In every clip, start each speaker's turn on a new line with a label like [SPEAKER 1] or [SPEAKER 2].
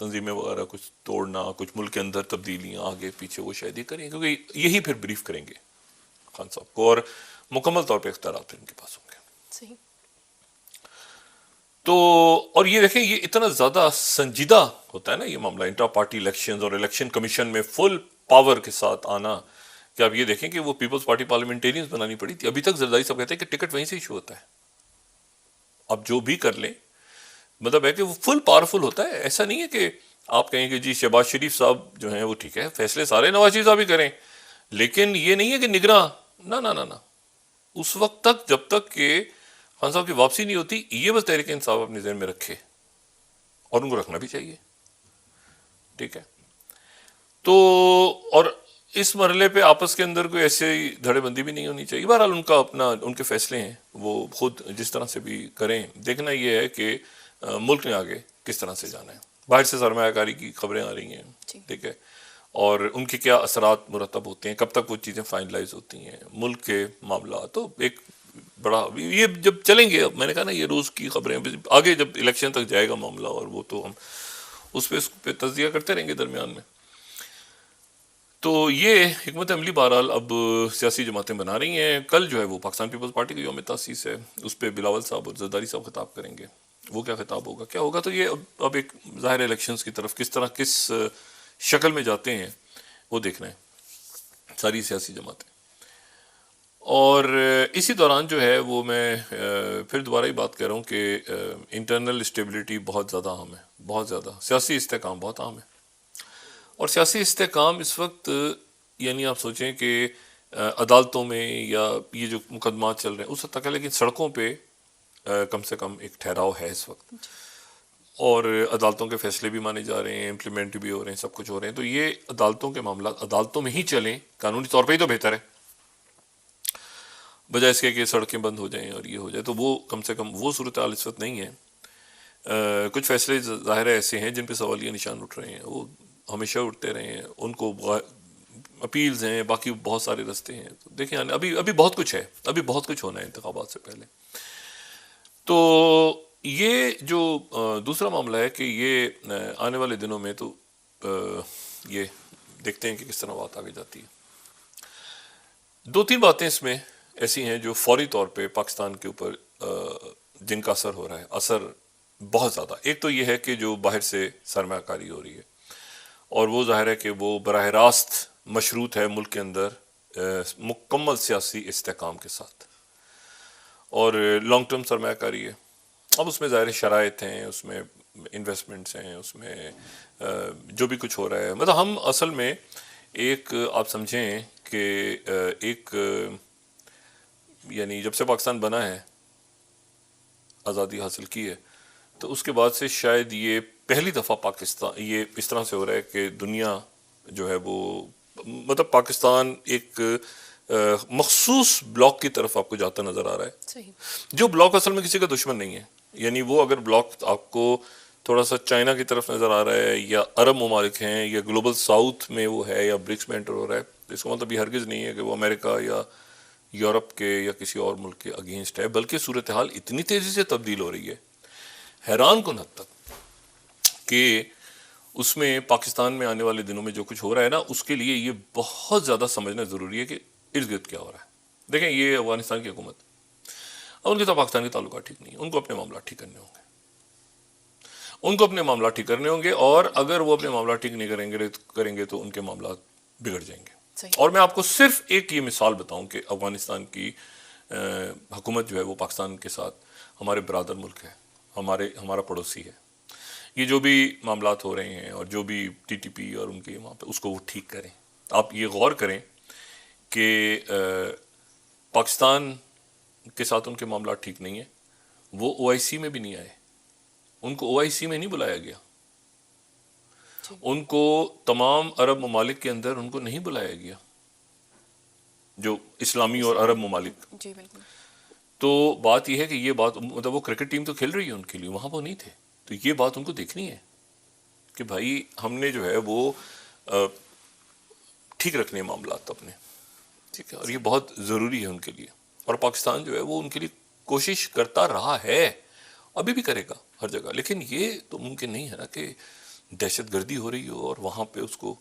[SPEAKER 1] تنظیمیں وغیرہ کچھ توڑنا، کچھ ملک کے اندر تبدیلیاں آگے پیچھے، وہ شاید یہ کریں گے، کیونکہ یہی پھر بریف کریں گے خان صاحب کو، اور مکمل طور پہ اختیارات پھر ان کے پاس ہوں گے.
[SPEAKER 2] صحیح.
[SPEAKER 1] تو اور یہ دیکھیں یہ اتنا زیادہ سنجیدہ ہوتا ہے نا یہ معاملہ، انٹرا پارٹی الیکشنز اور الیکشن کمیشن میں فل پاور کے ساتھ آنا، کہ آپ یہ دیکھیں کہ وہ پیپلز پارٹی پارلیمنٹیرینز بنانی پڑی تھی. ابھی تک زرداری صاحب کہتے ہیں کہ ٹکٹ وہیں سے ایشو ہوتا ہے، آپ جو بھی کر لیں، مطلب ہے کہ وہ فل پاورفل ہوتا ہے. ایسا نہیں ہے کہ آپ کہیں کہ جی شہباز شریف صاحب جو ہیں وہ ٹھیک ہے، فیصلے سارے نواز شریف صاحب ہی کریں، لیکن یہ نہیں ہے کہ نگراں، نہ اس وقت تک جب تک کہ خان صاحب کی واپسی نہیں ہوتی، یہ بس تحریک انصاف اپنے ذہن میں رکھے، اور ان کو رکھنا بھی چاہیے. ٹھیک ہے. تو اور اس مرحلے پہ آپس کے اندر کوئی ایسے دھڑے بندی بھی نہیں ہونی چاہیے. بہرحال ان کا اپنا، ان کے فیصلے ہیں، وہ خود جس طرح سے بھی کریں. دیکھنا یہ ہے کہ ملک نے آگے کس طرح سے جانا ہے. باہر سے سرمایہ کاری کی خبریں آ رہی ہیں، ٹھیک ہے، اور ان کے کیا اثرات مرتب ہوتے ہیں، کب تک وہ چیزیں فائنلائز ہوتی ہیں، ملک کے معاملات. تو ایک بڑا یہ جب چلیں گے، میں نے کہا نا یہ روز کی خبریں، آگے جب الیکشن تک جائے گا معاملہ، اور وہ تو ہم اس پہ تجزیہ کرتے رہیں گے درمیان میں. تو یہ حکمت عملی بہرحال اب سیاسی جماعتیں بنا رہی ہیں. کل جو ہے وہ پاکستان پیپلز پارٹی کا یوم تاسیس ہے، اس پہ بلاول صاحب اور زرداری صاحب خطاب کریں گے. وہ کیا خطاب ہوگا، کیا ہوگا، تو یہ اب ایک ظاہر الیکشنز کی طرف کس طرح کس شکل میں جاتے ہیں وہ دیکھنا ہے ساری سیاسی جماعتیں. اور اسی دوران جو ہے وہ میں پھر دوبارہ ہی بات کر رہا ہوں کہ انٹرنل اسٹیبلٹی بہت زیادہ اہم ہے، بہت زیادہ. سیاسی استحکام بہت اہم ہے، اور سیاسی استحکام اس وقت یعنی آپ سوچیں کہ عدالتوں میں یا یہ جو مقدمات چل رہے ہیں اس حد تک ہے، لیکن سڑکوں پہ کم سے کم ایک ٹھہراؤ ہے اس وقت، اور عدالتوں کے فیصلے بھی مانے جا رہے ہیں، امپلیمنٹ بھی ہو رہے ہیں، سب کچھ ہو رہے ہیں. تو یہ عدالتوں کے معاملات عدالتوں میں ہی چلیں قانونی طور پہ ہی تو بہتر ہے، بجائے اس کے کہ سڑکیں بند ہو جائیں اور یہ ہو جائے. تو وہ کم سے کم وہ صورتحال اس وقت نہیں ہے. کچھ فیصلے ظاہر ایسے ہیں جن پہ سوالیہ نشان اٹھ رہے ہیں، وہ ہمیشہ اٹھتے رہے ہیں، ان کو اپیلز ہیں، باقی بہت سارے رستے ہیں. تو دیکھیں ابھی بہت کچھ ہے، ابھی بہت کچھ ہونا ہے انتخابات سے پہلے. تو یہ جو دوسرا معاملہ ہے کہ یہ آنے والے دنوں میں تو یہ دیکھتے ہیں کہ کس طرح بات آگے جاتی ہے. دو تین باتیں اس میں ایسی ہیں جو فوری طور پہ پاکستان کے اوپر جن کا اثر ہو رہا ہے، اثر بہت زیادہ. ایک تو یہ ہے کہ جو باہر سے سرمایہ کاری ہو رہی ہے، اور وہ ظاہر ہے کہ وہ براہ راست مشروط ہے ملک کے اندر مکمل سیاسی استحکام کے ساتھ، اور لانگ ٹرم سرمایہ کاری ہے. اب اس میں ظاہر شرائط ہیں، اس میں انویسٹمنٹس ہیں، اس میں جو بھی کچھ ہو رہا ہے. مطلب ہم اصل میں ایک آپ سمجھیں کہ ایک یعنی جب سے پاکستان بنا ہے، آزادی حاصل کی ہے، تو اس کے بعد سے شاید یہ پہلی دفعہ پاکستان یہ اس طرح سے ہو رہا ہے کہ دنیا جو ہے وہ مطلب پاکستان ایک مخصوص بلاک کی طرف آپ کو جاتا نظر آ رہا ہے.
[SPEAKER 2] صحیح.
[SPEAKER 1] جو بلاک اصل میں کسی کا دشمن نہیں ہے. یعنی وہ اگر بلاک آپ کو تھوڑا سا چائنا کی طرف نظر آ رہا ہے، یا عرب ممالک ہیں، یا گلوبل ساؤتھ میں وہ ہے، یا برکس میں انٹر ہو رہا ہے، تو اس کا مطلب یہ ہرگز نہیں ہے کہ وہ امریکہ یا یورپ کے یا کسی اور ملک کے اگینسٹ ہے. بلکہ صورتحال اتنی تیزی سے تبدیل ہو رہی ہے، حیران کن حد تک، کہ اس میں پاکستان میں آنے والے دنوں میں جو کچھ ہو رہا ہے نا، اس کے لیے یہ بہت زیادہ سمجھنا ضروری ہے کہ ارد گرد کیا ہو رہا ہے. دیکھیں یہ افغانستان کی حکومت، اب ان کے تو پاکستان کے تعلقات ٹھیک نہیں ہیں، ان کو اپنے معاملات ٹھیک کرنے ہوں گے، ان کو اپنے معاملات ٹھیک کرنے ہوں گے. اور اگر وہ اپنے معاملات ٹھیک نہیں کریں گے تو ان کے معاملات بگڑ جائیں گے. اور میں آپ کو صرف ایک یہ مثال بتاؤں کہ افغانستان کی حکومت جو ہے وہ پاکستان کے ساتھ ہمارے برادر ملک ہے، ہمارا پڑوسی ہے. یہ جو بھی معاملات ہو رہے ہیں، اور جو بھی ٹی ٹی پی اور ان کے وہاں پہ، اس کو وہ ٹھیک کریں. آپ یہ غور کریں کہ پاکستان کے ساتھ ان کے معاملات ٹھیک نہیں ہیں. وہ او آئی سی میں بھی نہیں آئے، ان کو او آئی سی میں نہیں بلایا گیا، ان کو تمام عرب ممالک کے اندر ان کو نہیں بلایا گیا، جو اسلامی اور عرب ممالک.
[SPEAKER 2] جی بالکل.
[SPEAKER 1] تو بات یہ ہے کہ یہ بات مطلب وہ کرکٹ ٹیم تو کھیل رہی ہے ان کے لیے، وہاں وہ نہیں تھے. تو یہ بات ان کو دیکھنی ہے کہ بھائی ہم نے جو ہے وہ ٹھیک رکھنے معاملات اپنے، ٹھیک ہے، اور یہ بہت ضروری ہے ان کے لیے. اور پاکستان جو ہے وہ ان کے لیے کوشش کرتا رہا ہے، ابھی بھی کرے گا ہر جگہ. لیکن یہ تو ممکن نہیں ہے نا کہ دہشت گردی ہو رہی ہو اور وہاں پہ اس کو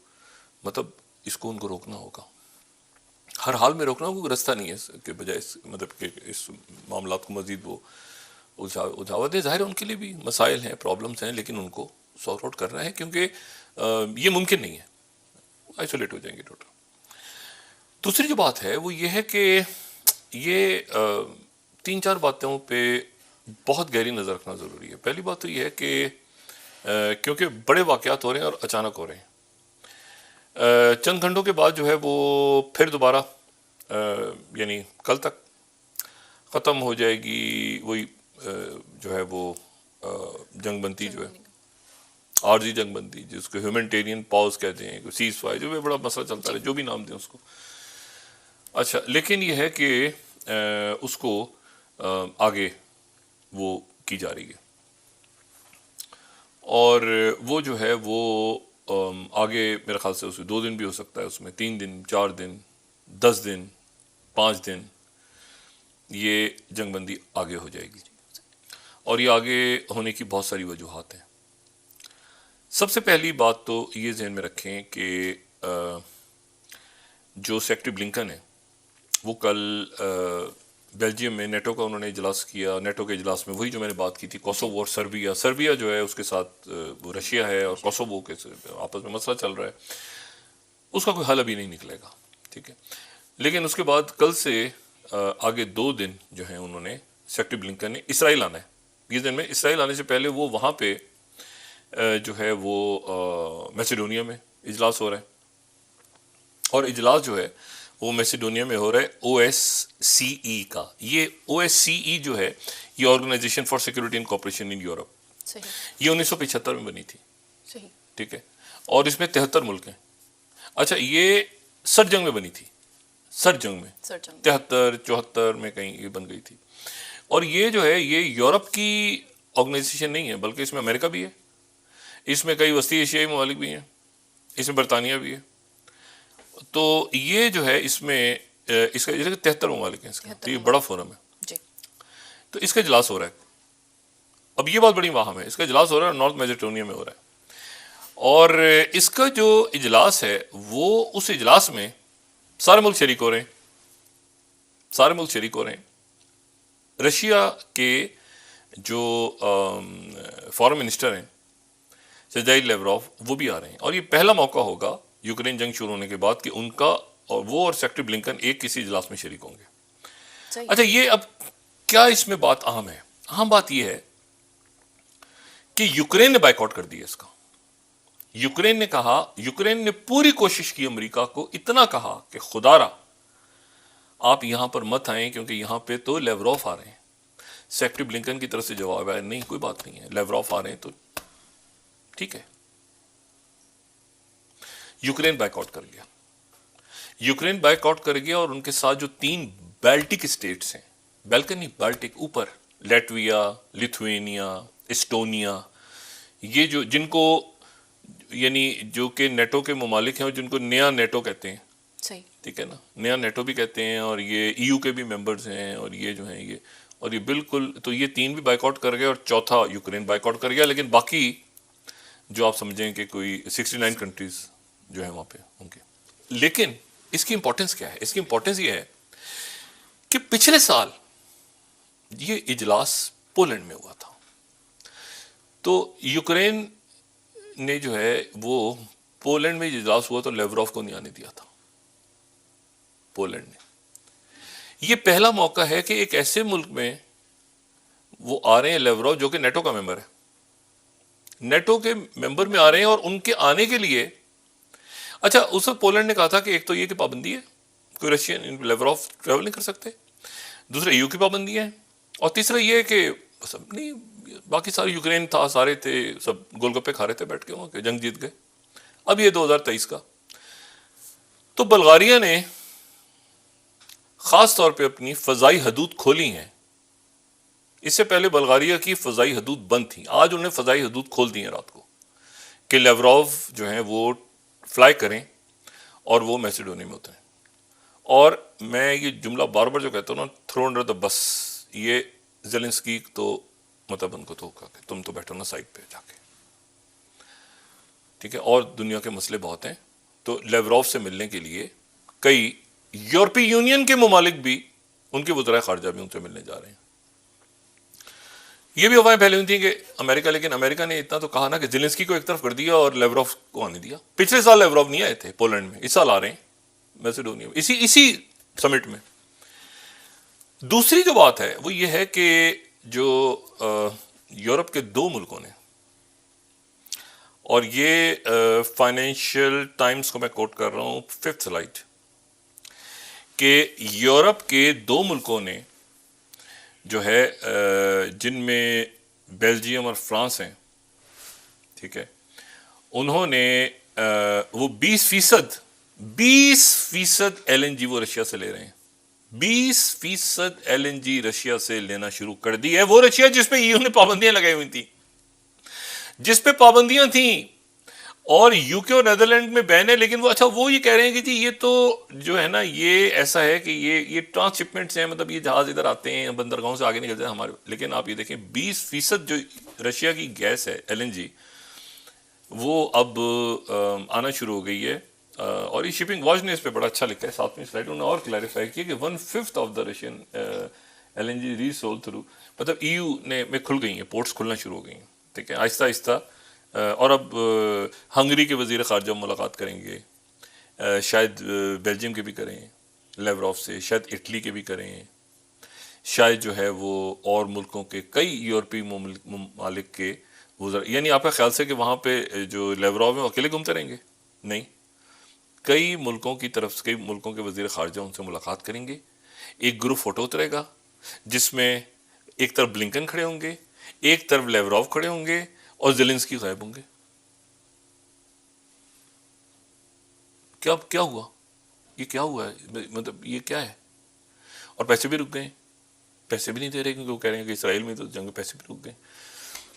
[SPEAKER 1] مطلب اس کو ان کو روکنا ہوگا، ہر حال میں روکنا ہوگا، کوئی رستہ نہیں ہے اس کے بجائے مطلب کہ اس معاملات کو مزید وہ الجھاوا دے. ظاہر ہے ان کے لیے بھی مسائل ہیں، پرابلمس ہیں، لیکن ان کو سارٹ آؤٹ کرنا ہے کیونکہ یہ ممکن نہیں ہے، آئسولیٹ ہو جائیں گے ٹوٹل. دوسری جو بات ہے وہ یہ ہے کہ یہ 3-4 باتوں پہ بہت گہری نظر رکھنا ضروری ہے. پہلی بات تو یہ ہے کہ کیونکہ بڑے واقعات ہو رہے ہیں اور اچانک ہو رہے ہیں. چند گھنٹوں کے بعد جو ہے وہ پھر دوبارہ یعنی کل تک ختم ہو جائے گی وہی جو ہے وہ جنگ بندی جو ہے عارضی جنگ بندی، جس کو ہیومنٹیرین پاز کہتے ہیں، سیز فائر، جو بھی بڑا مسئلہ چلتا رہے، جو بھی نام دیں اس کو. اچھا لیکن یہ ہے کہ اس کو آگے وہ کی جا رہی ہے اور وہ جو ہے وہ آگے میرے خیال سے اس میں 2 دن بھی ہو سکتا ہے، اس میں 3 دن، 4 دن، 10 دن، 5 دن یہ جنگ بندی آگے ہو جائے گی. اور یہ آگے ہونے کی بہت ساری وجوہات ہیں. سب سے پہلی بات تو یہ ذہن میں رکھیں کہ جو سیکریٹری بلنکن ہے وہ کل بیلجیم میں نیٹو کا انہوں نے اجلاس کیا. نیٹو کے اجلاس میں وہی جو میں نے بات کی تھی، کوسوو اور سربیا جو ہے اس کے ساتھ وہ رشیا ہے اور کوسوو کے آپس میں مسئلہ چل رہا ہے، اس کا کوئی حل ابھی نہیں نکلے گا، ٹھیک ہے. لیکن اس کے بعد کل سے آگے 2 دن جو ہیں انہوں نے سیکریٹری بلنکن نے اسرائیل آنا ہے. یہ دن میں اسرائیل آنے سے پہلے وہ وہاں پہ جو ہے وہ میسیڈونیا میں اجلاس ہو رہا ہے، اور اجلاس جو ہے وہ میسیڈونیا میں ہو رہا ہے OSCE کا. یہ OSCE جو ہے یہ organisation for security and cooperation in Europe, یہ 1975 میں بنی تھی، ٹھیک ہے، اور اس میں 73 ملک ہیں. اچھا یہ 60 جنگ میں بنی تھی، 60 جنگ میں 73-74 میں کہیں یہ بن گئی تھی. اور یہ جو ہے یہ یورپ کی آرگنائزیشن نہیں ہے، بلکہ اس میں امریکہ بھی ہے، اس میں کئی وسطی ایشیائی ممالک بھی ہیں، اس میں برطانیہ بھی ہے. تو یہ جو ہے اس میں اس کا 73 ممالک ہیں، اس کا تو یہ بڑا فورم ہے. تو اس کا اجلاس ہو رہا ہے. اب یہ بات بڑی واہم ہے، اس کا اجلاس ہو رہا ہے نارتھ میسیڈونیا میں ہو رہا ہے. اور اس کا جو اجلاس ہے وہ اس اجلاس میں سارے ملک شریک ہو رہے ہیں، سارے ملک شریک ہو رہے ہیں. رشیا کے جو فارن منسٹر ہیں سرجئی لیوروف وہ بھی آ رہے ہیں، اور یہ پہلا موقع ہوگا یوکرین جنگ شروع ہونے کے بعد کہ ان کا اور وہ اور سیکریٹری بلنکن ایک کسی اجلاس میں شریک ہوں گے. اچھا یہ اب کیا اس میں بات اہم ہے؟ اہم بات یہ ہے کہ یوکرین نے بائیکاٹ کر دیا اس کا. یوکرین نے کہا، یوکرین نے پوری کوشش کی امریکہ کو اتنا کہا کہ خدا را آپ یہاں پر مت آئیں کیونکہ یہاں پہ تو لیوروف آ رہے ہیں. سیکریٹری بلنکن کی طرف سے جواب ہے نہیں کوئی بات نہیں ہے، لیوروف آ رہے ہیں تو ٹھیک ہے. یوکرین بائیک آؤٹ کر گیا، یوکرین بائیک آؤٹ کر گیا، اور ان کے ساتھ جو 3 بیلٹک اسٹیٹس ہیں، بیلکن نہیں بیلٹک اوپر، لیٹویا، لیتھوینیا، اسٹونیا، یہ جو جن کو یعنی جو کہ نیٹو کے ممالک ہیں اور جن کو نیا نیٹو کہتے ہیں، ٹھیک ہے نا، نیا نیٹو بھی کہتے ہیں، اور یہ EU کے بھی ممبرز ہیں، اور یہ جو ہیں یہ اور یہ بالکل تو یہ 3 بھی بائیک آؤٹ کر گئے اور چوتھا یوکرین بائیک آؤٹ کر گیا. لیکن باقی جو آپ سمجھیں کہ کوئی 69 کنٹریز جو ہیں وہاں پہ ہوں گے. لیکن اس کی امپورٹنس کیا ہے؟ اس کی امپورٹنس یہ ہے کہ پچھلے سال یہ اجلاس پولینڈ میں ہوا تھا، تو یوکرین نے جو ہے وہ پولینڈ میں اجلاس ہوا تو لیوروف کو نہیں آنے دیا تھا پولینڈ نے. یہ پہلا موقع ہے کہ ایک ایسے ملک میں وہ آ رہے ہیں لیوروف جو کہ نیٹو کا ممبر ہے، نیٹو کے ممبر میں آ رہے ہیں، اور ان کے آنے کے لیے اچھا اس وقت پولینڈ نے کہا تھا کہ ایک تو یہ کہ پابندی ہے، کوئی رشین لیوروف ٹریول نہیں کر سکتے، دوسرا EU کی پابندی ہے، اور تیسرا یہ ہے کہ سب نہیں باقی سارے یوکرین تھا، سارے تھے، سب گول گپے کھا رہے تھے بیٹھ کے وہاں کہ جنگ جیت گئے. اب یہ 2023 کا تو بلغاریہ نے خاص طور پہ اپنی فضائی حدود کھولی ہیں. اس سے پہلے بلغاریہ کی فضائی حدود بند تھیں، آج انہوں نے فضائی حدود کھول دی ہیں رات کو کہ لیوروف جو ہیں وہ فلائی کریں اور وہ میسیڈونیا میں اتریں. اور میں یہ جملہ بار بار جو کہتا ہوں نا، تھرو انڈر دا بس، یہ زیلنسکی تو مطلب ان کو تو کہ تم تو بیٹھو نا سائڈ پہ جا کے. ٹھیک ہے، اور دنیا کے مسئلے بہت ہیں. تو لیوروف سے ملنے کے لیے کئی یورپی یونین کے ممالک بھی، ان کے وزرائے خارجہ بھی ان سے ملنے جا رہے ہیں. یہ بھی افواہیں پھیلی ہوئی تھیں کہ امریکہ، لیکن امریکہ نے اتنا تو کہا نا کہ زیلنسکی کو ایک طرف کر دیا اور لیوروف کو آنے دیا. پچھلے سال لیوروف نہیں آئے تھے پولینڈ میں، اس سال آ رہے ہیں میسیڈونیا میں، اسی سمٹ میں. دوسری جو بات ہے وہ یہ ہے کہ جو یورپ کے دو ملکوں نے، اور یہ فائنینشیل ٹائمز کو میں کوٹ کر رہا ہوں 5th سلائڈ، کہ یورپ کے دو ملکوں نے جو ہے جن میں بیلجیم اور فرانس ہیں، ٹھیک ہے، انہوں نے وہ 20% LNG وہ رشیا سے لے رہے ہیں. 20% LNG رشیا سے لینا شروع کر دی ہے. وہ رشیا جس پہ EU نے پابندیاں لگائی ہوئی تھیں، جس پہ پابندیاں تھیں، اور UK اور نیدرلینڈ میں بین ہے. لیکن وہ وہ یہ کہہ رہے ہیں کہ جی یہ تو جو ہے نا، یہ ایسا ہے کہ یہ ٹرانس شپمنٹس ہیں، مطلب یہ جہاز ادھر آتے ہیں، بندرگاہوں سے آگے نکلتے ہیں ہمارے. لیکن آپ یہ دیکھیں 20% جو رشیا کی گیس ہے LNG، وہ اب آنا شروع ہو گئی ہے. اور یہ شپنگ واچ نے اس پہ بڑا اچھا لکھا ہے 7ویں سلائڈ، انہوں نے اور کلیریفائی کیا کہ 1/5 of the Russian LNG resold through, مطلب EU میں کھل گئی ہیں، پورٹس کھلنا شروع ہو گئی ہیں. ٹھیک ہے، آہستہ آہستہ. اور اب ہنگری کے وزیر خارجہ ملاقات کریں گے، شاید بیلجیم کے بھی کریں لیوروف سے، شاید اٹلی کے بھی کریں، شاید جو ہے وہ اور ملکوں کے کئی یورپی ممالک کے وزراء. یعنی آپ کا خیال سے کہ وہاں پہ جو لیوروف ہیں وہ اکیلے گھومتے رہیں گے؟ نہیں، کئی ملکوں کی طرف سے، کئی ملکوں کے وزیر خارجہ ان سے ملاقات کریں گے. ایک گروپ فوٹو اترے گا جس میں ایک طرف بلنکن کھڑے ہوں گے، ایک طرف لیوروف کھڑے ہوں گے، اور زیلنسکی غائب ہوں گے. کیا ہوا؟ یہ کیا ہوا ہے؟ مطلب یہ کیا ہے؟ اور پیسے بھی رک گئے، پیسے بھی نہیں دے رہے کیونکہ وہ کہہ رہے ہیں کہ اسرائیل میں تو جنگ، پیسے بھی رک گئے.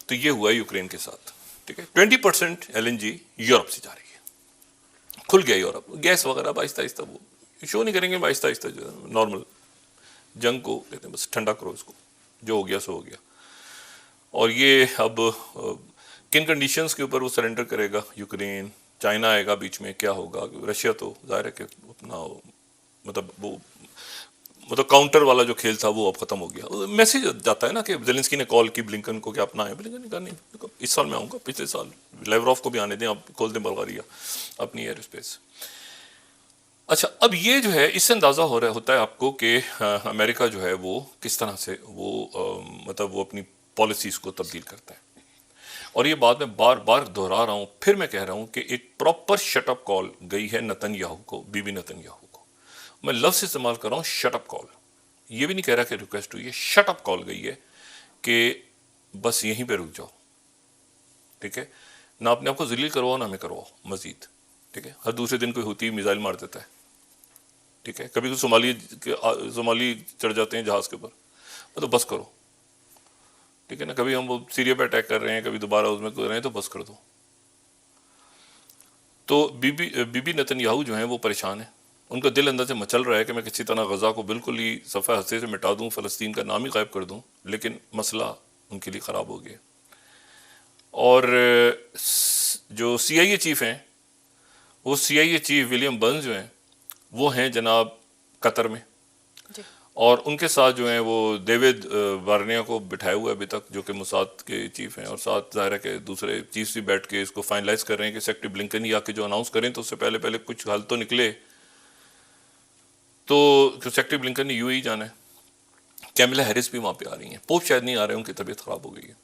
[SPEAKER 1] تو یہ ہوا ہے یوکرین کے ساتھ. ٹھیک ہے، 20% LNG یورپ سے جا رہی ہے. کھل گیا یورپ، گیس وغیرہ اب آہستہ آہستہ وہ شو نہیں کریں گے، آہستہ آہستہ جو ہے نارمل جنگ کو کہتے ہیں بس ٹھنڈا کرو اس کو، جو ہو گیا سو ہو گیا. اور یہ اب کن کنڈیشنز کے اوپر وہ سرنڈر کرے گا یوکرین؟ چائنا آئے گا بیچ میں، کیا ہوگا؟ رشیا تو ظاہر ہے کہ اپنا مطلب کاؤنٹر والا جو کھیل تھا وہ اب ختم ہو گیا. میسج جاتا ہے نا کہ زیلنسکی نے کال کی بلنکن کو کہ اپنا آئے. بلنکن نے کہا نہیں، اس سال میں آؤں گا، پچھلے سال لیوروف کو بھی آنے دیں، اب کھول دیں بلغاریہ اپنی ایئر اسپیس. اچھا، اب یہ جو ہے اس سے اندازہ ہوتا ہے آپ کو کہ امریکہ جو ہے وہ کس طرح سے مطلب وہ اپنی پالیسیز کو تبدیل کرتا ہے. اور یہ بات میں بار بار دہرا رہا ہوں، پھر میں کہہ رہا ہوں کہ ایک پراپر شٹ اپ کال گئی ہے نتن یاہو کو، بی بی نتن یاہو کو. میں لفظ استعمال کر رہا ہوں شٹ اپ کال، یہ بھی نہیں کہہ رہا کہ ریکویسٹ ہوئی ہے، شٹ اپ کال گئی ہے کہ بس یہیں پہ رک جاؤ. ٹھیک ہے، نہ اپنے آپ کو ذلیل کرواؤ، نہ ہمیں کرواؤ مزید. ٹھیک ہے، ہر دوسرے دن کوئی ہوتی میزائل مار دیتا ہے. ٹھیک ہے، کبھی تو صومالی چڑھ جاتے ہیں جہاز کے اوپر، تو بس کرو. ٹھیک ہے نا، کبھی ہم وہ سیریا پہ اٹیک کر رہے ہیں، کبھی دوبارہ اس میں کر رہے ہیں، تو بس کر دو. تو بی بی نتن یاہو جو ہیں وہ پریشان ہیں، ان کا دل اندر سے مچل رہا ہے کہ میں کسی طرح غزہ کو بالکل ہی صفحہ ہستے سے مٹا دوں، فلسطین کا نام ہی غائب کر دوں. لیکن مسئلہ ان کے لیے خراب ہو گیا. اور جو CIA چیف ہیں، وہ CIA چیف ولیم برنز جو ہیں، وہ ہیں جناب قطر میں. اور ان کے ساتھ جو ہیں وہ ڈیوڈ بارنیا کو بٹھائے ہوئے ابھی تک، جو کہ موساد کے چیف ہیں، اور ساتھ ظاہر ہے کہ دوسرے چیف بھی بیٹھ کے اس کو فائنلائز کر رہے ہیں کہ سیکٹری بلنکن ہی آ کے جو اناؤنس کریں تو اس سے پہلے کچھ حل تو نکلے. تو سیکٹری بلنکن نے UAE جانا ہے، کیملا ہیرس بھی وہاں پہ آ رہی ہیں، پوپ شاید نہیں آ رہے ہیں، ان کی طبیعت خراب ہو گئی ہے.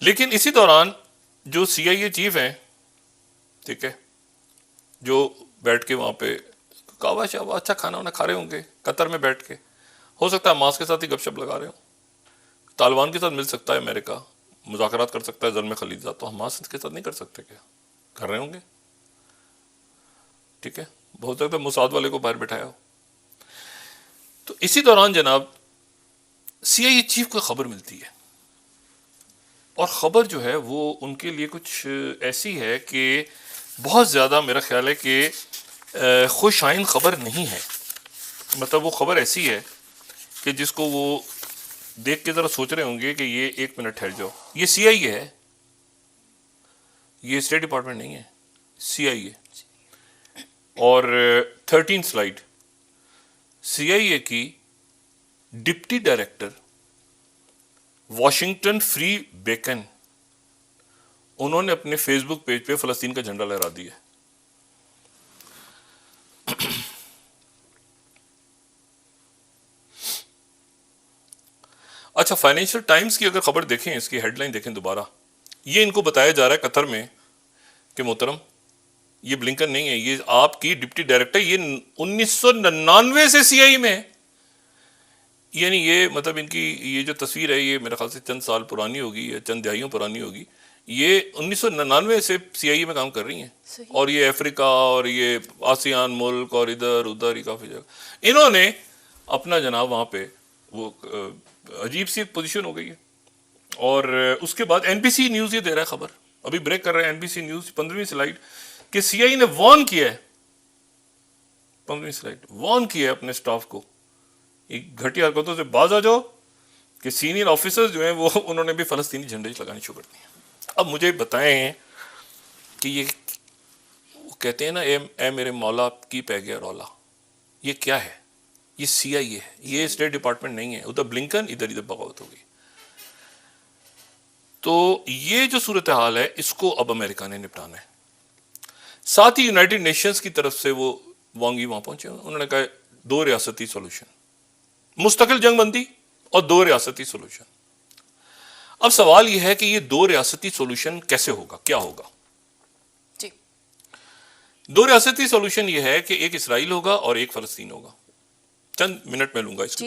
[SPEAKER 1] لیکن اسی دوران جو CIA چیف ہیں، ٹھیک ہے، جو بیٹھ کے وہاں پہ کعبہ شعبہ اچھا کھانا وانا کھا رہے ہوں گے قطر میں بیٹھ کے، ہو سکتا ہے حماس کے ساتھ ہی گپ شپ لگا رہے ہوں، طالبان کے ساتھ مل سکتا ہے امریکہ، مذاکرات کر سکتا ہے زلمے خلیجہ، تو حماس کے ساتھ نہیں کر سکتے؟ کیا کر رہے ہوں گے؟ ٹھیک ہے، بہت سکتا ہے موساد والے کو باہر بٹھایا ہو. تو اسی دوران جناب CIA چیف کو خبر ملتی ہے، اور خبر جو ہے وہ ان کے لیے کچھ ایسی ہے کہ بہت زیادہ میرا خیال ہے کہ خوش آئند خبر نہیں ہے. مطلب وہ خبر ایسی ہے کہ جس کو وہ دیکھ کے ذرا سوچ رہے ہوں گے کہ یہ ایک منٹ ٹھہر جاؤ. یہ CIA ہے، یہ اسٹیٹ ڈپارٹمنٹ نہیں ہے, CIA. اور 13 سلائیڈ, CIA کی deputy director Washington Free Beacon, انہوں نے اپنے فیس بک پیج پہ فلسطین کا جھنڈا لہرا دیا. اچھا, فائنینشیل ٹائمز کی اگر خبر دیکھیں, اس کی ہیڈ لائن دیکھیں دوبارہ, یہ ان کو بتایا جا رہا ہے قطر میں کہ محترم یہ بلنکن نہیں ہے, یہ آپ کی ڈپٹی ڈائریکٹر, یہ 1999 سے CIA میں ہے. یعنی یہ مطلب ان کی یہ جو تصویر ہے یہ میرے خیال سے چند سال پرانی ہوگی یا چند دہائیوں پرانی ہوگی. یہ 1999 سے CIA میں کام کر رہی ہیں, اور یہ افریقہ اور یہ آسیان ملک اور ادھر ادھر ہی کافی جگہ انہوں نے اپنا جناب وہاں پہ وہ عجیب سی ایک پوزیشن ہو گئی ہے. اور اس کے بعد NBC نیوز یہ دے رہا ہے خبر, ابھی بریک کر رہا ہے NBC نیوز 15ویں سلائیڈ, کہ CIA نے وارن کیا ہے, 15ویں سلائیڈ, وارن کیا ہے اپنے سٹاف کو ایک گھٹیا حرکتوں سے باز آ جاؤ, کہ سینئر آفیسر جو ہیں وہ انہوں نے بھی فلسطینی جھنڈے لگانے شروع کر دیے. اب مجھے بتائیں کہ یہ کہتے ہیں نا اے میرے مولا کی پہ گیا رولا, یہ کیا ہے؟ یہ CIA ہے, یہ اسٹیٹ ڈپارٹمنٹ نہیں ہے. ادھر بلنکن, ادھر بغاوت ہو گئی. تو یہ جو صورتحال ہے اس کو اب امریکہ نے نپٹانا ہے. ساتھ ہی یونائٹڈ نیشنز کی طرف سے وہ وانگی وہاں پہنچے, انہوں نے کہا 2 ریاستی سولوشن, مستقل جنگ بندی اور 2 ریاستی سولوشن. اب سوال یہ ہے کہ یہ 2 ریاستی سولوشن کیسے ہوگا, کیا ہوگا؟
[SPEAKER 2] جی,
[SPEAKER 1] 2 ریاستی سولوشن یہ ہے کہ ایک اسرائیل ہوگا اور ایک فلسطین ہوگا. چند منٹ میں لوں گا اس کو.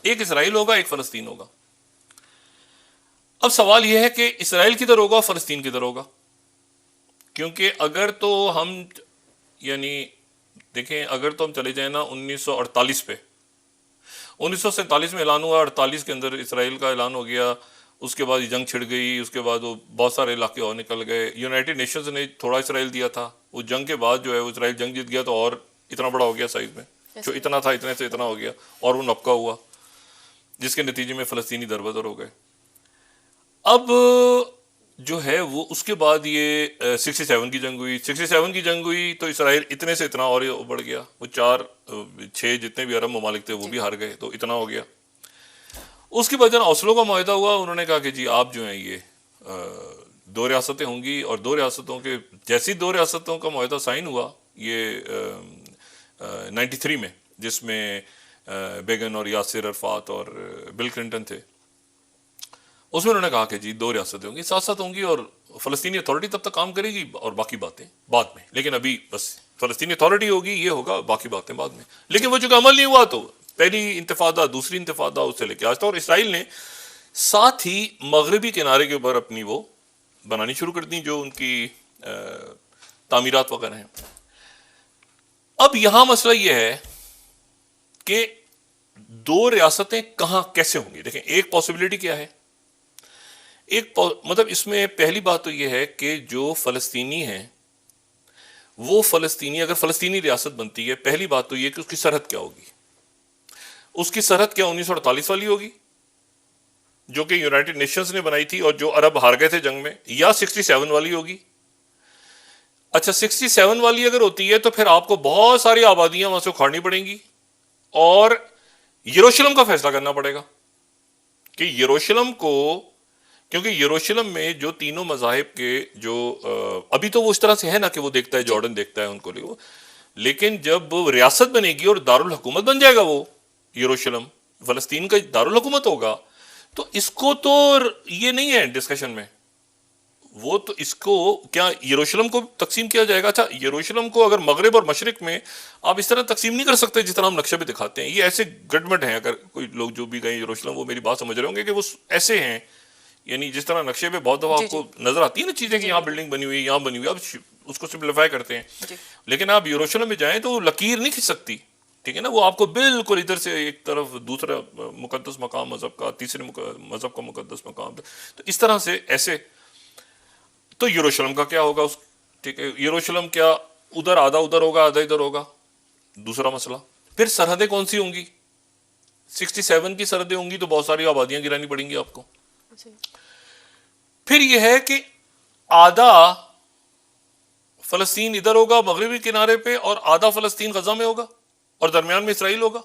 [SPEAKER 1] ایک اسرائیل ہوگا, ایک فلسطین ہوگا. اب سوال یہ ہے کہ اسرائیل کدھر ہوگا, فلسطین کدھر ہوگا؟ کیونکہ اگر تو ہم یعنی دیکھیں, اگر تو ہم چلے جائیں نا 1948 پہ, 1947 میں اعلان ہوا, 48 کے اندر اسرائیل کا اعلان ہو گیا, اس کے بعد جنگ چھڑ گئی, اس کے بعد وہ بہت سارے علاقے اور نکل گئے. یونائٹڈ نیشنز نے تھوڑا اسرائیل دیا تھا, وہ جنگ کے بعد جو ہے وہ اسرائیل جنگ جیت گیا تو اور اتنا بڑا ہو گیا سائز میں, جو اتنا تھا اتنے سے اتنا ہو گیا, اور وہ نپکا ہوا, جس کے نتیجے میں فلسطینی دربدر ہو گئے. اب جو ہے وہ اس کے بعد یہ 67 کی جنگ ہوئی. 67 کی جنگ ہوئی تو اسرائیل اتنے سے اتنا اور بڑھ گیا, وہ 4-6 جتنے بھی عرب ممالک تھے وہ بھی ہار گئے, تو اتنا ہو گیا. اس کے بعد جب اوسلو کا معاہدہ ہوا, انہوں نے کہا کہ جی آپ جو ہیں یہ 2 ریاستیں ہوں گی, اور 2 ریاستوں کے جیسی 2 ریاستوں کا معاہدہ سائن ہوا یہ 93 میں, جس میں بیگن اور یاسر عرفات اور بل کلنٹن تھے. اس میں انہوں نے کہا کہ جی 2 ریاستیں ہوں گی, ساتھ ساتھ ہوں گی, اور فلسطینی اتھارٹی تب تک کام کرے گی اور باقی باتیں بعد میں. لیکن ابھی بس فلسطینی اتھارٹی ہوگی, یہ ہوگا, باقی باتیں بعد میں. لیکن وہ چونکہ عمل نہیں ہوا تو پہلی انتفاضہ, دوسری انتفاضہ, اس سے لے کے آج تک. اور اسرائیل نے ساتھ ہی مغربی کنارے کے اوپر اپنی وہ بنانی شروع کر دی, جو ان کی تعمیرات وغیرہ ہیں. اب یہاں مسئلہ یہ ہے کہ 2 ریاستیں کہاں کیسے ہوں گی. دیکھیں ایک پاسبلٹی کیا ہے, مطلب اس میں پہلی بات تو یہ ہے کہ جو فلسطینی ہیں وہ فلسطینی, اگر فلسطینی ریاست بنتی ہے, پہلی بات تو یہ کہ اس کی سرحد کیا ہوگی. اس کی سرحد کیا 1948 والی ہوگی جو کہ یونائٹڈ نیشنز نے بنائی تھی اور جو عرب ہار گئے تھے جنگ میں, یا 67 والی ہوگی. اچھا 67 والی اگر ہوتی ہے تو پھر آپ کو بہت ساری آبادیاں وہاں سے اکھاڑنی پڑیں گی, اور یروشلم کا فیصلہ کرنا پڑے گا کہ یروشلم کو, کیونکہ یروشلم میں جو تینوں مذاہب کے جو ابھی تو وہ اس طرح سے ہے نا کہ وہ دیکھتا ہے, جارڈن دیکھتا ہے ان کو, لیکن جب ریاست بنے گی اور دارالحکومت بن جائے گا وہ یروشلم, فلسطین کا دارالحکومت ہوگا, تو اس کو تو یہ نہیں ہے ڈسکشن میں, وہ تو اس کو کیا یروشلم کو تقسیم کیا جائے گا. اچھا یروشلم کو اگر مغرب اور مشرق میں آپ اس طرح تقسیم نہیں کر سکتے جس طرح ہم نقشے پہ دکھاتے ہیں. یہ ایسے گڈمٹ ہیں, اگر کوئی لوگ جو بھی گئے یروشلم وہ میری بات سمجھ رہے ہوں گے کہ وہ ایسے ہیں, یعنی جس طرح نقشے پہ بہت دفعہ آپ کو نظر آتی ہے نا چیزیں کہ یہاں بلڈنگ بنی ہوئی, یہاں بنی ہوئی, آپ اس کو سمپلیفائی کرتے ہیں. لیکن آپ یروشلم میں جائیں تو لکیر نہیں کھینچ سکتی, ٹھیک ہے نا, وہ آپ کو بالکل ادھر سے ایک طرف دوسرا مقدس مقام مذہب کا, تیسرے مذہب کا مقدس مقام, تو اس طرح سے ایسے. تو یروشلم کا کیا ہوگا, ٹھیک ہے, یروشلم کیا ادھر آدھا ادھر ہوگا, آدھا ادھر ہوگا, دوسرا مسئلہ. پھر سرحدیں کون سی ہوں گی, 67 کی سرحدیں ہوں گی تو بہت ساری آبادیاں گرانی پڑیں گی آپ کو. پھر یہ ہے کہ آدھا فلسطین ادھر ہوگا مغربی کنارے پہ اور آدھا فلسطین غزہ میں ہوگا اور درمیان میں اسرائیل ہوگا,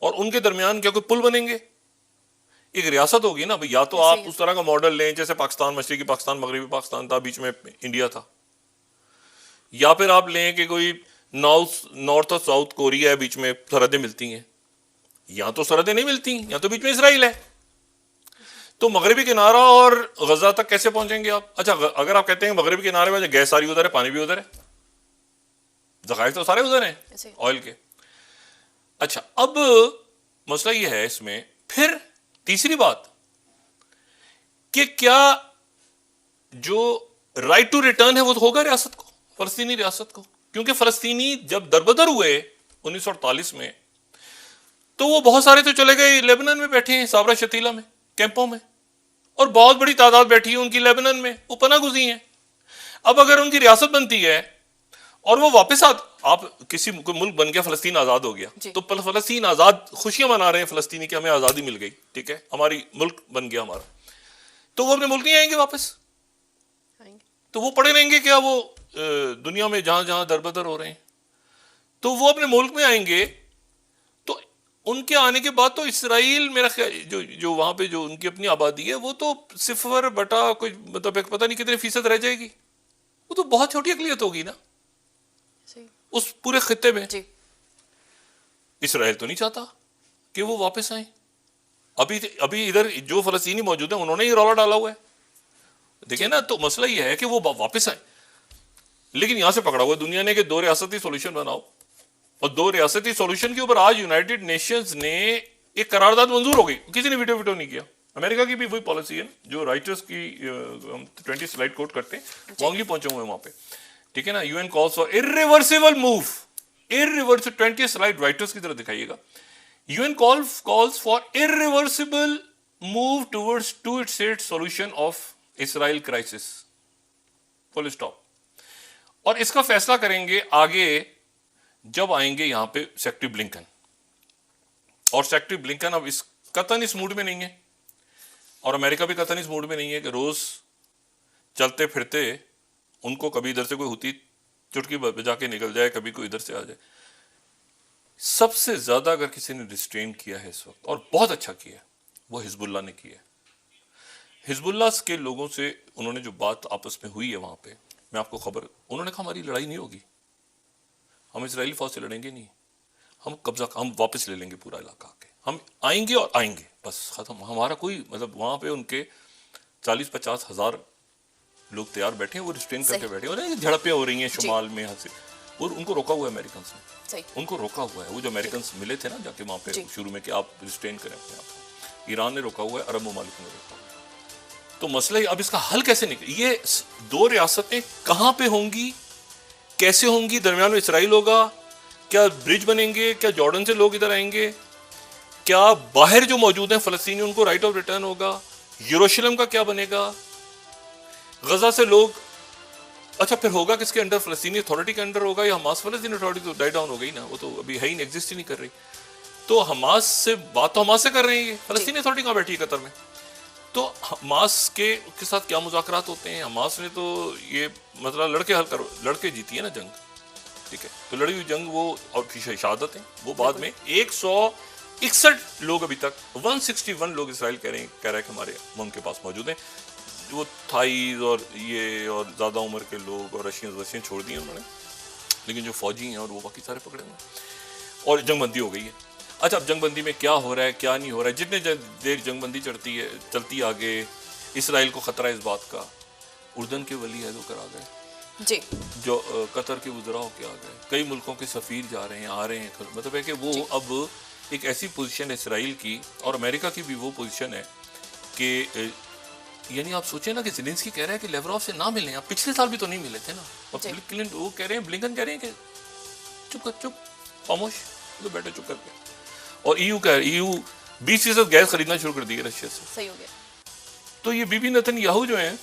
[SPEAKER 1] اور ان کے درمیان کیا کوئی پل بنیں گے, ایک ریاست ہوگی نا. یا تو آپ اس طرح کا ماڈل لیں جیسے پاکستان, مشرقی پاکستان, مغربی پاکستان تھا, بیچ میں انڈیا تھا, یا پھر آپ لیں کہ کوئی نارتھ اور ساؤتھ کوریا ہے, بیچ میں سرحدیں ملتی ہیں, یا تو سرحدیں نہیں ملتی, یا تو بیچ میں اسرائیل ہے. تو مغربی کنارہ اور غزہ تک کیسے پہنچیں گے آپ؟ اچھا اگر آپ کہتے ہیں مغربی کنارے میں گیس ساری ادھر ہے, پانی بھی ادھر ہے, ذخائر تو سارے ادھر ہیں آئل کے. اچھا اب مسئلہ یہ ہے اس میں پھر تیسری بات کہ کیا جو رائٹ ٹو ریٹرن ہے وہ ہوگا ریاست کو, فلسطینی ریاست کو, کیونکہ فلسطینی جب دربدر ہوئے 1948 میں تو وہ بہت سارے تو چلے گئے لیبنان میں بیٹھے ہیں, صابرہ شتیلہ میں, کیمپوں میں, اور بہت بڑی تعداد بیٹھی ہے ان کی لیبنان میں, وہ پناہ گزین ہیں. اب اگر ان کی ریاست بنتی ہے اور وہ واپس آپ کسی ملک بن گیا, فلسطین آزاد ہو گیا, تو فلسطین آزاد, خوشیاں منا رہے ہیں فلسطینی کہ ہمیں آزادی مل گئی, ٹھیک ہے, ہماری ملک بن گیا ہمارا, تو وہ اپنے ملک نہیں آئیں گے واپس, تو وہ پڑے رہیں گے کیا وہ دنیا میں جہاں جہاں دربدر ہو رہے ہیں, تو وہ اپنے ملک میں آئیں گے. تو ان کے آنے کے بعد تو اسرائیل میرا خیال جو وہاں پہ جو ان کی اپنی آبادی ہے وہ تو 0 کوئی مطلب پتہ نہیں کتنے فیصد رہ جائے گی, وہ تو بہت چھوٹی اقلیت ہوگی نا اس پورے خطے میں. اسرائیل تو نہیں چاہتا کہ وہ واپس آئیں. ابھی ادھر جو فلسطینی موجود ہیں انہوں نے ہی رولا ڈالا ہوا ہے, دیکھیں نا. تو مسئلہ یہ ہے کہ وہ واپس آئیں, لیکن یہاں سے پکڑا ہوا ہے دنیا نے کہ 2 ریاستی سولوشن بناؤ, اور 2 ریاستی سولوشن کے اوپر آج یونائٹڈ نیشنز نے ایک قرارداد منظور ہو گئی, کسی نے ویٹو نہیں کیا. امریکہ کی بھی وہی پالیسی ہے جو رائٹرز کی 20 سلائڈ کوٹ کرتے ہیں, وانگلی پہنچے ہوئے ہیں وہاں پہ, ٹھیک ہے نا. UN calls for irreversible move, irreversible 20 slide writers کی طرف دکھائیے گا. UN calls for irreversible move towards two-state solution of Israel crisis. Full stop. اور اس کا فیصلہ کریں گے آگے جب آئیں گے یہاں پہ سیکٹری بلنکن, اور سیکٹری بلنکن اب قطعاً اس موڈ میں نہیں ہے, اور امریکہ بھی قطعاً اس موڈ میں نہیں ہے کہ روز چلتے پھرتے ان کو کبھی ادھر سے کوئی ہوتی چٹکی بجا کے نکل جائے, کبھی کوئی ادھر سے آ جائے. سب سے زیادہ اگر کسی نے ریسٹرین کیا ہے اس وقت, اور بہت اچھا کیا ہے, وہ حزب اللہ نے کیا ہے. حزب اللہ کے لوگوں سے انہوں نے جو بات آپس میں ہوئی ہے وہاں پہ, میں آپ کو خبر, انہوں نے کہا ہماری لڑائی نہیں ہوگی, ہم اسرائیلی فوج سے لڑیں گے نہیں, ہم قبضہ, ہم واپس لے لیں گے پورا علاقہ کے, ہم آئیں گے اور آئیں گے, بس ختم. ہمارا کوئی مطلب وہاں پہ ان کے 40-50 ہزار لوگ تیار بیٹھے ہیں, وہ ریسٹرین کر کے بیٹھے ہیں, اور جھڑپیں ہو رہی ہیں شمال میں یہاں سے, اور ان کو روکا ہوا ہے امریکنس نے, ان کو روکا ہوا ہے. وہ جو امریکنس ملے تھے نا جا کے وہاں پہ شروع میں کہ آپ ریسٹرین کریں اپنے آپ کو, ایران نے روکا ہوا ہے, عرب ممالک نے روکا ہوا ہے. تو مسئلہ اب اس کا حل کیسے نکلے, یہ 2 ریاستیں کہاں پہ ہوں گی, کیسے ہوں گی, درمیان میں اسرائیل ہوگا, کیا برج بنیں گے, کیا جارڈن سے لوگ ادھر آئیں گے, کیا باہر جو موجود ہیں فلسطینی ان کو رائٹ آف ریٹرن ہوگا, یروشلم کا کیا بنے گا, غزہ سے لوگ, اچھا پھر ہوگا کس کے انڈر, فلسطینی اتھارٹی کے انڈر ہوگا, یا حماس فلسطینی اتھارٹی تو ڈائی ڈاؤن ہو گئی نا, وہ تو ابھی ہے ہی نہیں, ایگزسٹ ہی نہیں کر رہی. تو حماس سے بات تو حماس سے کر رہے ہیں, فلسطینی اتھارٹی کہاں بیٹھی ہے قطر میں. تو حماس کے ساتھ کیا مذاکرات ہوتے ہیں, حماس نے تو یہ مطلب لڑکے جیتی ہے نا جنگ, ٹھیک ہے, تو لڑی ہوئی جنگ وہ, اور شہادت ہیں وہ بعد میں 161 لوگ ابھی تک 161 لوگ اسرائیل کہہ رہے ہیں کہ ہمارے ملک کے پاس موجود ہیں, وہ تھائیز اور یہ اور زیادہ عمر کے لوگ اور رشین چھوڑ دیے انہوں نے, لیکن جو فوجی ہیں اور وہ باقی سارے پکڑے ہوئے ہیں, اور جنگ بندی ہو گئی ہے. اچھا اب جنگ بندی میں کیا ہو رہا ہے کیا نہیں ہو رہا ہے, جتنے دیر جنگ بندی چلتی آگے, اسرائیل کو خطرہ ہے اس بات کا, اردن کے ولی عہد ہو کر آ گئے
[SPEAKER 2] جی,
[SPEAKER 1] جو قطر کے وزراء ہو کے آ گئے, کئی ملکوں کے سفیر جا رہے ہیں, آ رہے ہیں, مطلب ہے کہ وہ اب ایک ایسی پوزیشن ہے اسرائیل کی, اور امریکہ کی بھی وہ پوزیشن ہے کہ یعنی آپ سوچیں نا کہ زیلنسکی کہہ رہے ہیں کہ لیوروف سے نہ ملیں, آپ پچھلے سال بھی تو نہیں ملے تھے نا, اور وہ کہہ رہے ہیں, بلنکن کہہ رہے ہیں کہ چپ خاموش, تو بیٹھے چپ کر کے. اور EU 20% گیس خریدنا شروع کر دی ہے رشیا سے,
[SPEAKER 2] صحیح ہو گیا.
[SPEAKER 1] تو یہ بی بی نتن یاہو جو ہیں,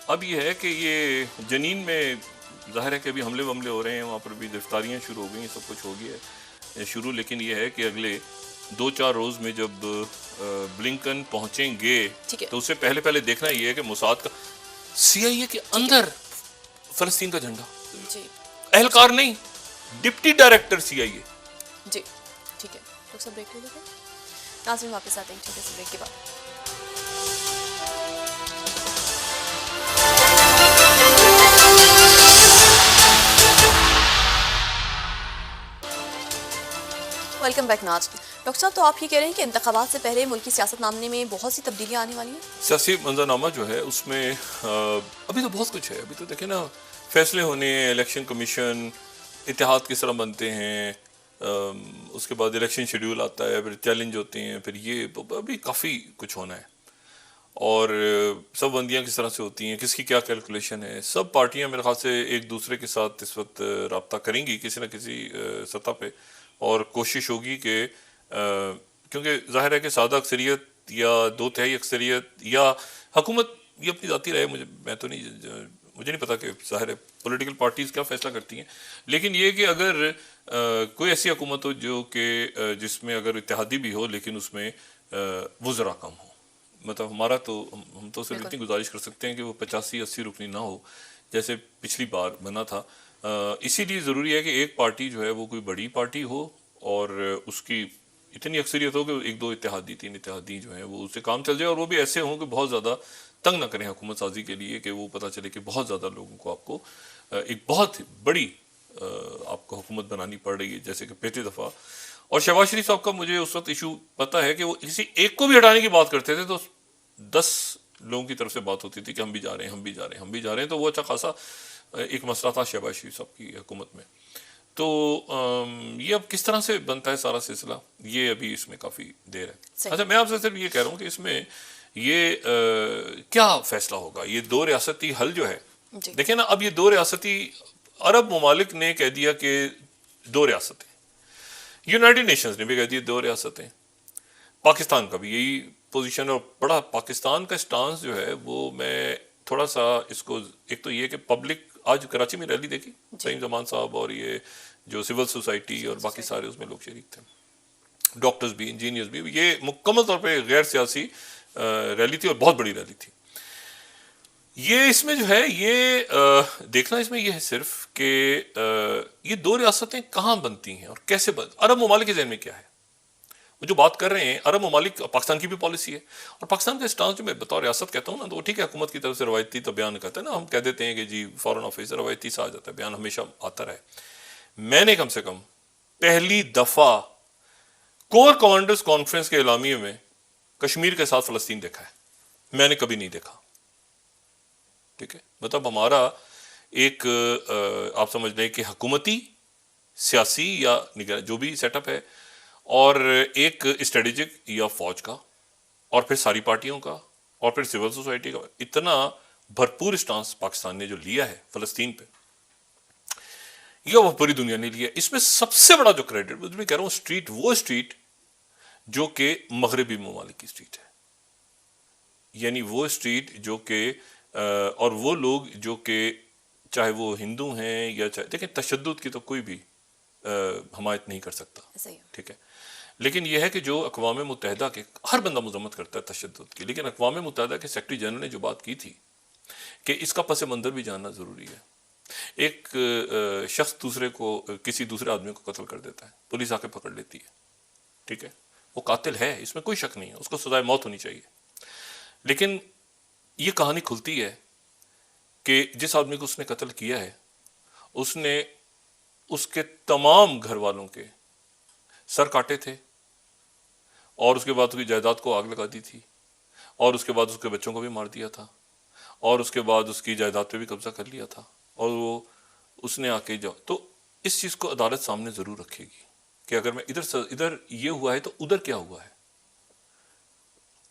[SPEAKER 1] اب یہ ہے کہ یہ جنین میں ظاہر ہے کہ ابھی حملے ہو رہے ہیں, وہاں پر بھی گرفتاریاں شروع ہو گئی ہیں, سب کچھ ہو گیا ہے شروع, لیکن یہ ہے کہ اگلے 2-4 روز میں جب بلنکن پہنچیں گے تو اس سے پہلے دیکھنا یہ ہے کہ موساد کا CIA کے اندر فلسطین کا جھنڈا.
[SPEAKER 2] جی
[SPEAKER 1] اہلکار نہیں, ڈپٹی ڈائریکٹر CIA.
[SPEAKER 2] جی ٹھیک ہے ڈاکٹر صاحب بریک لے لیتے ہیں. ناظرین واپس آتے ہیں چھوٹے سے بریک کے بعد. ویلکم بیک ناظرین. ڈاکٹر صاحب تو آپ یہ کہہ رہے ہیں کہ انتخابات سے پہلے ملکی سیاست نامے میں بہت سی تبدیلیاں آنے والی ہیں.
[SPEAKER 1] سیاسی منظرنامہ جو ہے اس میں ابھی تو بہت کچھ ہے. ابھی تو دیکھیں نا, فیصلے ہونے ہیں, الیکشن کمیشن, اتحاد کس طرح بنتے ہیں, اس کے بعد الیکشن شیڈیول آتا ہے, پھر چیلنج ہوتے ہیں, پھر یہ ابھی کافی کچھ ہونا ہے. اور سب بندیاں کس طرح سے ہوتی ہیں, کس کی کیا کیلکولیشن ہے. سب پارٹیاں میرے خیال سے ایک دوسرے کے ساتھ اس وقت رابطہ کریں گی کسی نہ کسی سطح پہ, اور کوشش ہوگی کہ کیونکہ ظاہر ہے کہ سادہ اکثریت یا 2/3 اکثریت یا حکومت یہ اپنی ذاتی رائے, مجھے نہیں پتا کہ ظاہر ہے پولیٹیکل پارٹیز کیا فیصلہ کرتی ہیں, لیکن یہ کہ اگر کوئی ایسی حکومت ہو جو کہ جس میں اگر اتحادی بھی ہو لیکن اس میں وزراء کم ہو, مطلب ہمارا تو ہم تو صرف اتنی گزارش کر سکتے ہیں کہ وہ 85-80 رکنی نہ ہو جیسے پچھلی بار بنا تھا. اسی لیے ضروری ہے کہ ایک پارٹی جو ہے وہ کوئی بڑی پارٹی ہو اور اس کی اتنی اکثریت ہو کہ 1-2 اتحادی 3 اتحادی جو ہیں وہ اس سے کام چل جائے, اور وہ بھی ایسے ہوں کہ بہت زیادہ تنگ نہ کریں حکومت سازی کے لیے, کہ وہ پتہ چلے کہ بہت زیادہ لوگوں کو آپ کو ایک بہت بڑی آپ کو حکومت بنانی پڑ رہی ہے, جیسے کہ پہلی دفعہ. اور شہباز شریف صاحب کا مجھے اس وقت ایشو پتہ ہے کہ وہ کسی ایک کو بھی ہٹانے کی بات کرتے تھے تو 10 لوگوں کی طرف سے بات ہوتی تھی کہ ہم بھی جا رہے ہیں, ہم بھی جا رہے ہیں, ہم بھی جا رہے ہیں. تو وہ اچھا خاصا ایک مسئلہ تھا شہباز شریف صاحب کی حکومت میں. تو یہ اب کس طرح سے بنتا ہے سارا سلسلہ, یہ ابھی اس میں کافی دیر ہے. اچھا میں آپ سے صرف یہ کہہ رہا ہوں کہ اس میں یہ کیا فیصلہ ہوگا, یہ 2 ریاستی حل جو ہے, دیکھیں نا اب یہ 2 ریاستی عرب ممالک نے کہہ دیا کہ 2 ریاستیں, یونائٹڈ نیشنز نے بھی کہہ دیا 2 ریاستیں, پاکستان کا بھی یہی پوزیشن. اور بڑا پاکستان کا سٹانس جو ہے وہ میں تھوڑا سا اس کو, ایک تو یہ کہ پبلک آج کراچی میں ریلی دیکھی, سعیم زمان صاحب اور یہ جو سول سوسائٹی اور باقی سارے اس میں لوگ شریک تھے, ڈاکٹرز بھی, انجینئرز بھی, یہ مکمل طور پہ غیر سیاسی ریلی تھی اور بہت بڑی ریلی تھی. یہ اس میں جو ہے یہ دیکھنا اس میں یہ ہے صرف کہ یہ 2 ریاستیں کہاں بنتی ہیں اور کیسے عرب ممالک کے ذہن میں کیا ہے. وہ جو بات کر رہے ہیں عرب ممالک, پاکستان کی بھی پالیسی ہے, اور پاکستان کا اسٹانس جو میں بطور ریاست کہتا ہوں نا, تو ٹھیک ہے حکومت کی طرف سے روایتی تو بیان کرتا ہے نا, ہم کہہ دیتے ہیں کہ جی فارن آفس روایتی سے آ جاتا ہے بیان, ہمیشہ آتا رہے. میں نے کم سے کم پہلی دفعہ کور کمانڈرز کانفرنس کے اعلامیے میں کشمیر کے ساتھ فلسطین دیکھا ہے, میں نے کبھی نہیں دیکھا. ٹھیک ہے, مطلب ہمارا ایک آپ سمجھ لیں کہ حکومتی سیاسی یا جو بھی سیٹ اپ ہے, اور ایک اسٹریٹجک یا فوج کا, اور پھر ساری پارٹیوں کا, اور پھر سول سوسائٹی کا, اتنا بھرپور اسٹانس پاکستان نے جو لیا ہے فلسطین پہ, یہ وہ پوری دنیا نے لیا. اس میں سب سے بڑا جو کریڈٹ میں کہہ رہا ہوں اسٹریٹ, وہ اسٹریٹ جو کہ مغربی ممالک کی اسٹریٹ ہے, یعنی وہ اسٹریٹ جو کہ اور وہ لوگ جو کہ چاہے وہ ہندو ہیں یا چاہے, دیکھیں تشدد کی تو کوئی بھی حمایت نہیں کر سکتا, ٹھیک ہے, لیکن یہ ہے کہ جو اقوام متحدہ کے ہر بندہ مذمت کرتا ہے تشدد کی, لیکن اقوام متحدہ کے سیکرٹری جنرل نے جو بات کی تھی کہ اس کا پس منظر بھی جاننا ضروری ہے. ایک شخص دوسرے کو, کسی دوسرے آدمی کو قتل کر دیتا ہے, پولیس آ کے پکڑ لیتی ہے, ٹھیک ہے, وہ قاتل ہے, اس میں کوئی شک نہیں ہے, اس کو سزائے موت ہونی چاہیے. لیکن یہ کہانی کھلتی ہے کہ جس آدمی کو اس نے قتل کیا ہے اس نے اس کے تمام گھر والوں کے سر کاٹے تھے, اور اس کے بعد اس کی جائیداد کو آگ لگا دی تھی, اور اس کے بعد اس کے بچوں کو بھی مار دیا تھا, اور اس کے بعد اس کی جائیداد پہ بھی قبضہ کر لیا تھا, اور وہ اس نے آ کے تو اس چیز کو عدالت سامنے ضرور رکھے گی کہ اگر میں ادھر یہ ہوا ہے تو ادھر کیا ہوا ہے.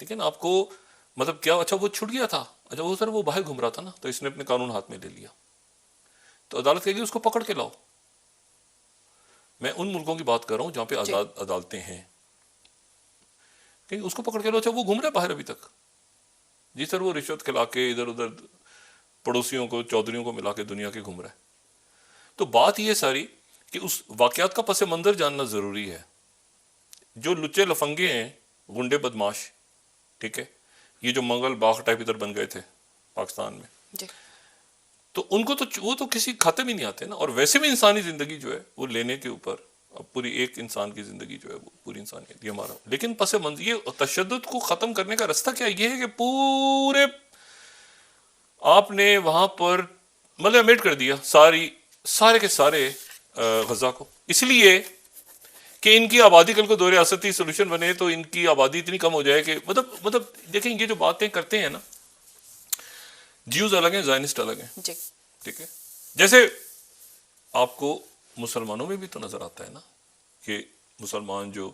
[SPEAKER 1] لیکن آپ کو مطلب کیا, اچھا وہ چھٹ گیا تھا, اچھا وہ سر وہ باہر گھوم رہا تھا نا, تو اس نے اپنے قانون ہاتھ میں لے لیا, تو عدالت کہے گی اس کو پکڑ کے لاؤ. میں ان ملکوں کی بات کر رہا ہوں جہاں پہ آزاد عدالتیں ہیں, کہ اس کو پکڑ کے لاؤ, اچھا وہ گھوم رہا ہے باہر ابھی تک, جی سر وہ رشوت کھلا کے ادھر ادھر پڑوسیوں کو, چودھریوں کو ملا کے دنیا کے گھوم رہا ہے. تو بات یہ ساری کہ اس واقعات کا پس منظر جاننا ضروری ہے. جو لچے لفنگے ہیں, گنڈے بدماش, ٹھیک ہے, یہ جو منگل باغ ٹائپ ادھر بن گئے تھے پاکستان میں, تو ان کو تو وہ تو کسی کھاتے میں نہیں آتے نا. اور ویسے بھی انسانی زندگی جو ہے وہ لینے کے اوپر اب پوری ایک انسان کی زندگی جو ہے وہ پوری انسانیت یہ ہمارا. لیکن پس منظر یہ تشدد کو ختم کرنے کا راستہ کیا یہ ہے کہ پورے آپ نے وہاں پر مطلب امیٹ کر دیا سارے کے سارے غزہ کو, اس لیے کہ ان کی آبادی کل کو دو ریاستی سولوشن بنے تو ان کی آبادی اتنی کم ہو جائے کہ مطلب دیکھیں یہ جو باتیں کرتے ہیں نا, جیوز الگ ہیں زائنسٹ الگ ہیں
[SPEAKER 2] جی
[SPEAKER 1] ٹھیک ہے. جیسے آپ کو مسلمانوں میں بھی تو نظر آتا ہے نا کہ مسلمان جو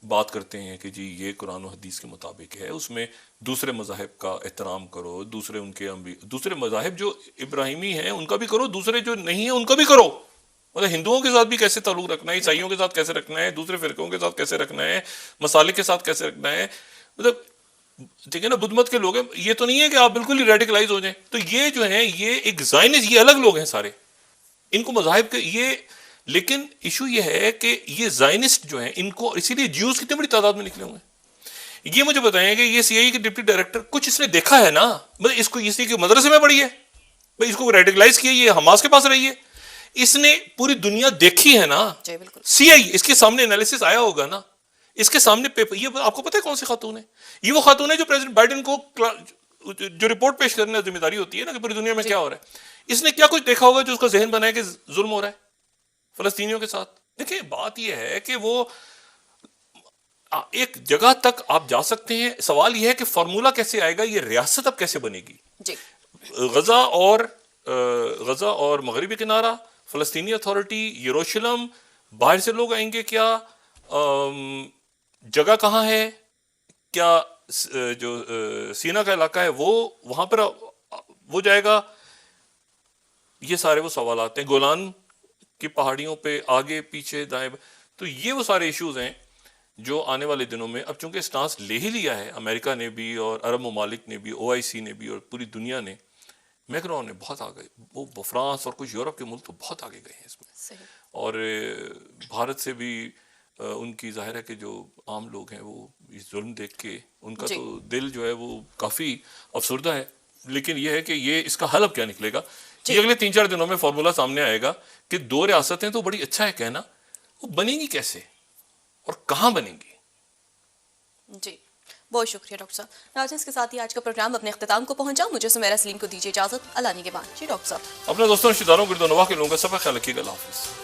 [SPEAKER 1] بات کرتے ہیں کہ جی یہ قرآن و حدیث کے مطابق ہے, اس میں دوسرے مذاہب کا احترام کرو, دوسرے مذاہب جو ابراہیمی ہیں ان کا بھی کرو, دوسرے جو نہیں ہیں ان کا بھی کرو. مطلب ہندوؤں کے ساتھ بھی کیسے تعلق رکھنا ہے, عیسائیوں کے ساتھ کیسے رکھنا ہے, دوسرے فرقوں کے ساتھ کیسے رکھنا ہے, مسالک کے ساتھ کیسے رکھنا ہے. مطلب ٹھیک ہے نا, بدھ مت کے لوگ ہیں, یہ تو نہیں ہے کہ آپ بالکل ہی ریڈیکلائز ہو جائیں. تو یہ جو ہیں یہ ایک زائنسٹ, یہ الگ لوگ ہیں سارے, ان کو مذاہب کے یہ. لیکن ایشو یہ ہے کہ یہ زائنسٹ جو ہیں ان کو, اسی لیے جیوز کتنی بڑی تعداد میں نکلے ہوئے ہیں. یہ مجھے بتائیں کہ یہ سی آئی کے ڈپٹی ڈائریکٹر کچھ اس نے دیکھا ہے نا, مطلب اس کو اسی کے مدرسے میں پڑھی ہے, اس کو ریڈیکلائز کیا, یہ حماس کے پاس رہی ہے, اس نے پوری دنیا دیکھی ہے نا. سی آئی اس کے سامنے انالیسس آیا ہوگا نا, اس کے سامنے پیپر. یہ آپ کو پتہ ہے کون سی خاتون ہے؟ یہ وہ خاتون ہے جو پریزیڈنٹ بائیڈن کو جو رپورٹ پیش کرنے کی ذمہ داری ہوتی ہے نا کہ پوری دنیا میں کیا ہو رہا ہے. اس نے کیا کچھ دیکھا ہوگا جو اس کا ذہن بنا ہے کہ ظلم ہو رہا ہے فلسطینیوں کے ساتھ. دیکھیں بات یہ ہے کہ وہ ایک جگہ تک آپ جا سکتے ہیں, سوال یہ ہے کہ فارمولا کیسے آئے گا, یہ ریاست اب کیسے بنے گی. غزہ اور مغربی کنارہ, فلسطینی اتھارٹی, یروشلم, باہر سے لوگ آئیں گے کیا, جگہ کہاں ہے, کیا جو سینا کا علاقہ ہے وہ وہاں پر وہ جائے گا, یہ سارے وہ سوالات ہیں. گولان کی پہاڑیوں پہ آگے پیچھے دائیں, تو یہ وہ سارے ایشوز ہیں جو آنے والے دنوں میں, اب چونکہ اسٹانس لے ہی لیا ہے امریکہ نے بھی اور عرب ممالک نے بھی, OIC نے بھی اور پوری دنیا نے, میکرون نے بہت آگے, وہ فرانس اور کچھ یورپ کے ملک تو بہت آگے گئے ہیں اس میں. اور بھارت سے بھی ان کی ظاہر ہے کہ جو عام لوگ ہیں وہ اس ظلم دیکھ کے ان کا تو دل جو ہے وہ کافی افسردہ ہے. لیکن یہ ہے کہ یہ اس کا حل اب کیا نکلے گا, یہ اگلے 3-4 دنوں میں فارمولا سامنے آئے گا کہ 2 ریاستیں تو بڑی اچھا ہے کہنا, وہ بنیں گی کیسے اور کہاں بنیں گی.
[SPEAKER 2] جی بہت شکریہ ڈاکٹر صاحب. ناظرین اس کے ساتھ ہی آج کا پروگرام اپنے اختتام کو پہنچا. مجھے سمیرہ سلیم کو دیجیے اجازت, اللہ نے کے بعد. جی ڈاکٹر صاحب.
[SPEAKER 1] اپنے دوستوں رشتہ داروں گرد و نواح کے لوگوں کا سب کا خیال رکھیے گا. اللہ حافظ.